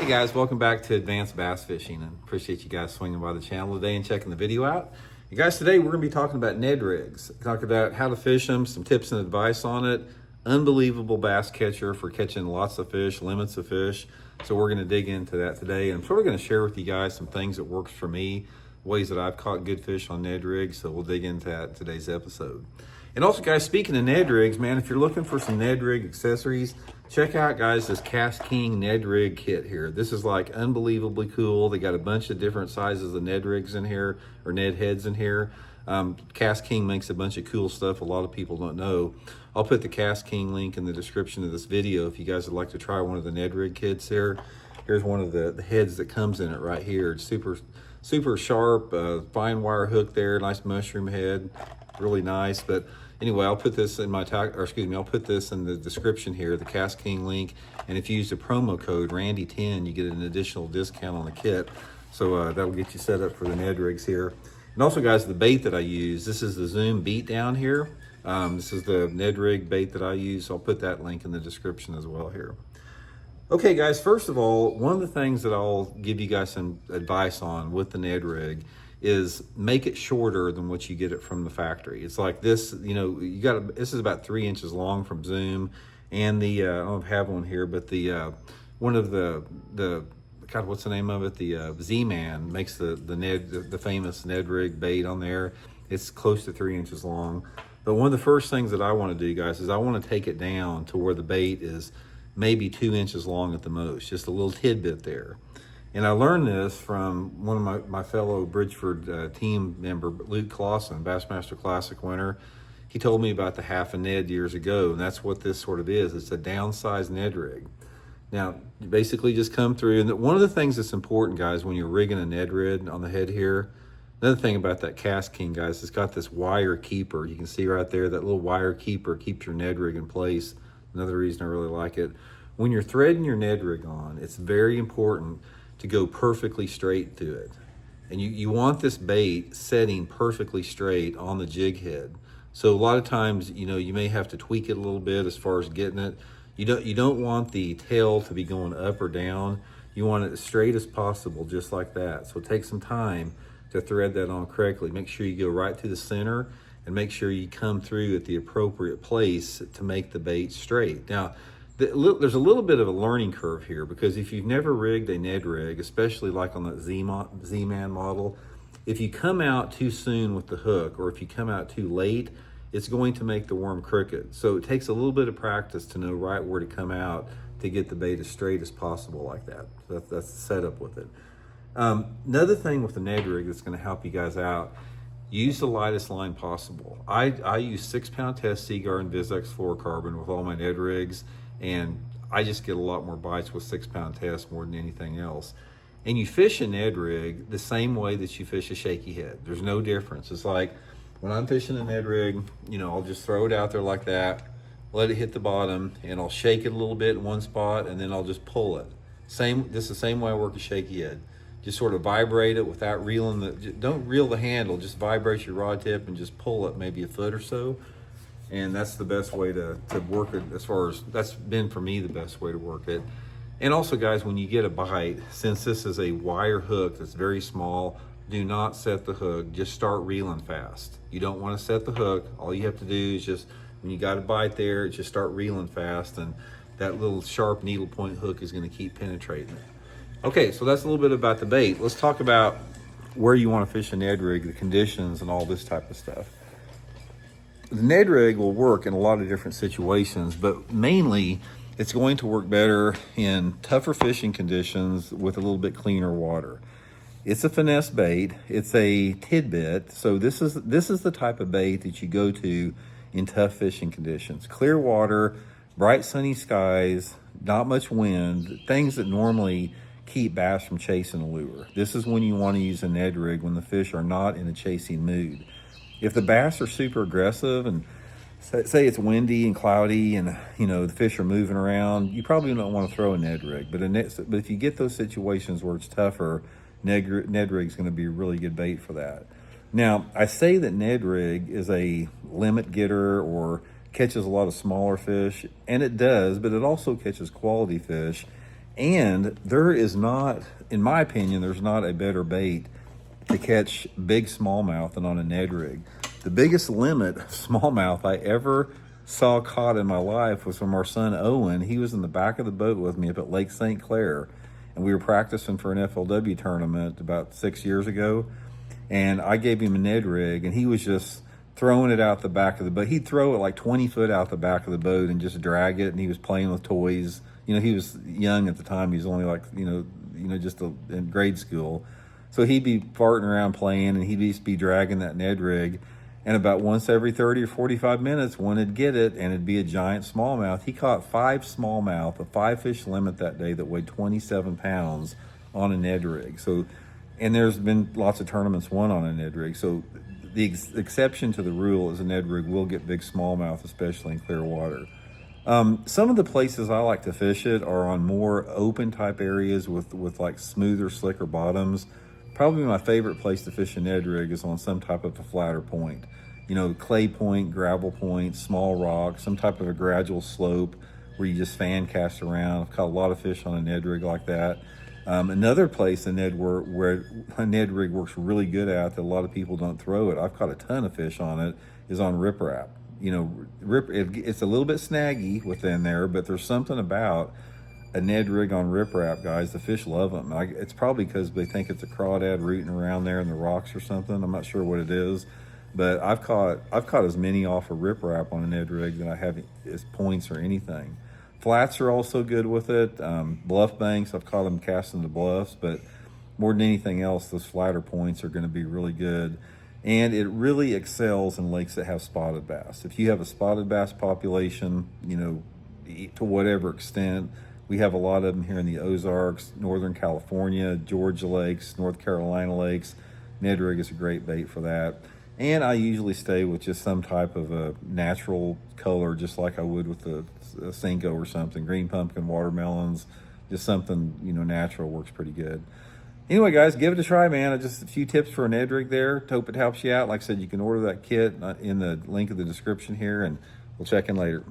guys, welcome back to Advanced Bass Fishing, and appreciate you guys swinging by the channel today and checking the video out. You guys, today we're going to be talking about Ned rigs, talk about how to fish them, some tips and advice on it. Unbelievable bass catcher for catching lots of fish, limits of fish. So we're going to dig into that today, and I'm sort of going to share with you guys some things that works for me, ways that I've caught good fish on Ned rigs. So we'll dig into that in today's episode. And also, guys, speaking of Ned rigs, man, if you're looking for some Ned rig accessories, check out, guys, this Cast King Ned rig kit here. This is like unbelievably cool. They got a bunch of different sizes of Ned rigs in here, or Ned heads in here. Cast King makes a bunch of cool stuff a lot of people don't know. I'll put the Cast King link in the description of this video if you guys would like to try one of the Ned rig kits here. Here's one of the heads that comes in it right here. It's super sharp, fine wire hook there, nice mushroom head, really nice. But anyway, I'll put this in I'll put this in the description here, the Cast King link. And if you use the promo code Randy10, you get an additional discount on the kit. So that'll get you set up for the Ned rigs here. And also, guys, the bait that I use, this is the Zoom beat down here. This is the Ned rig bait that I use. So I'll put that link in the description as well here. Okay, guys, first of all, one of the things that I'll give you guys some advice on with the Ned rig is make it shorter than what you get it from the factory. It's like this, you know, this is about 3 inches long from Zoom, and the I don't have one here, but the one of the God, what's the name of it? The Z-Man makes the famous Ned rig bait on there. It's close to 3 inches long. But one of the first things that I want to do, guys, is I want to take it down to where the bait is maybe 2 inches long at the most, just a little tidbit there. And I learned this from one of my fellow Bridgeford team member, Luke Clausen, Bassmaster Classic winner. He told me about the half a Ned years ago, and that's what this sort of is. It's a downsized Ned rig. Now, you basically just come through, and one of the things that's important, guys, when you're rigging a Ned rig on the head here, another thing about that Cast King, guys, it's got this wire keeper. You can see right there, that little wire keeper keeps your Ned rig in place. Another reason I really like it. When you're threading your Ned rig on, it's very important to go perfectly straight through it. And you want this bait setting perfectly straight on the jig head. So a lot of times, you know, you may have to tweak it a little bit as far as getting it. You don't want the tail to be going up or down. You want it as straight as possible, just like that. So take some time to thread that on correctly. Make sure you go right to the center, and make sure you come through at the appropriate place to make the bait straight. Now, there's a little bit of a learning curve here, because if you've never rigged a Ned rig, especially like on that Z-Man model, if you come out too soon with the hook, or if you come out too late, it's going to make the worm crooked. So it takes a little bit of practice to know right where to come out to get the bait as straight as possible like that. So that's the setup with it. Another thing with the Ned rig that's going to help you guys out, use the lightest line possible. I use 6-pound test Seaguar Vizex fluorocarbon with all my Ned rigs, and I just get a lot more bites with 6-pound test more than anything else. And you fish a Ned rig the same way that you fish a shaky head. There's no difference. It's like when I'm fishing a Ned rig, you know, I'll just throw it out there like that, let it hit the bottom, and I'll shake it a little bit in one spot, and then I'll just pull it. This is the same way I work a shaky head. Just sort of vibrate it without reeling don't reel the handle, just vibrate your rod tip and just pull it maybe a foot or so. And that's the best way to work it, as far as that's been for me the best way to work it. And also, guys, when you get a bite, since this is a wire hook that's very small, do not set the hook, just start reeling fast. You don't want to set the hook. All you have to do is just, when you got a bite there, just start reeling fast, and that little sharp needle point hook is going to keep penetrating it. Okay, so that's a little bit about the bait. Let's talk about where you want to fish a Ned rig, the conditions, and all this type of stuff. The Ned rig will work in a lot of different situations, but mainly it's going to work better in tougher fishing conditions with a little bit cleaner water. It's a finesse bait. It's a tidbit. So this is the type of bait that you go to in tough fishing conditions. Clear water, bright sunny skies, not much wind, things that normally keep bass from chasing a lure. This is when you want to use a Ned rig, when the fish are not in a chasing mood. If the bass are super aggressive, and say it's windy and cloudy, and you know the fish are moving around, you probably don't want to throw a Ned rig. But if you get those situations where it's tougher, Ned rig is going to be a really good bait for that. Now, I say that Ned rig is a limit getter or catches a lot of smaller fish, and it does, but it also catches quality fish. And there is not, in my opinion, there's not a better bait to catch big smallmouth than on a Ned rig. The biggest limit of smallmouth I ever saw caught in my life was from our son Owen. He was in the back of the boat with me up at Lake St. Clair, and we were practicing for an FLW tournament about 6 years ago. And I gave him a Ned rig, and he was just throwing it out the back of the boat. He'd throw it like 20 foot out the back of the boat and just drag it, and he was playing with toys. You know, he was young at the time. He was only like, just in grade school. So he'd be farting around playing, and he'd just be dragging that Ned rig. And about once every 30 or 45 minutes, one would get it, and it'd be a giant smallmouth. He caught 5 smallmouth, a 5-fish limit that day that weighed 27 pounds on a Ned rig. So, and there's been lots of tournaments won on a Ned rig. So the exception to the rule is a Ned rig will get big smallmouth, especially in clear water. Some of the places I like to fish it are on more open type areas with like smoother, slicker bottoms. Probably my favorite place to fish a Ned rig is on some type of a flatter point. You know, clay point, gravel point, small rock, some type of a gradual slope where you just fan cast around. I've caught a lot of fish on a Ned rig like that. Another place where a Ned rig works really good at that a lot of people don't throw it, I've caught a ton of fish on it, is on riprap. You know, it's a little bit snaggy within there, but there's something about a Ned rig on riprap, guys. The fish love them. It's probably because they think it's a crawdad rooting around there in the rocks or something. I'm not sure what it is, but I've caught as many off of riprap on a Ned rig than I have as points or anything. Flats are also good with it. Bluff banks, I've caught them casting the bluffs, but more than anything else, those flatter points are going to be really good. And it really excels in lakes that have spotted bass. If you have a spotted bass population, to whatever extent, we have a lot of them here in the Ozarks, Northern California, Georgia lakes, North Carolina lakes. Ned rig is a great bait for that. And I usually stay with just some type of a natural color, just like I would with a Cinco or something. Green pumpkin, watermelons, just something, natural works pretty good. Anyway, guys, give it a try, man. Just a few tips for a Ned rig there. Hope it helps you out. Like I said, you can order that kit in the link of the description here, and we'll check in later.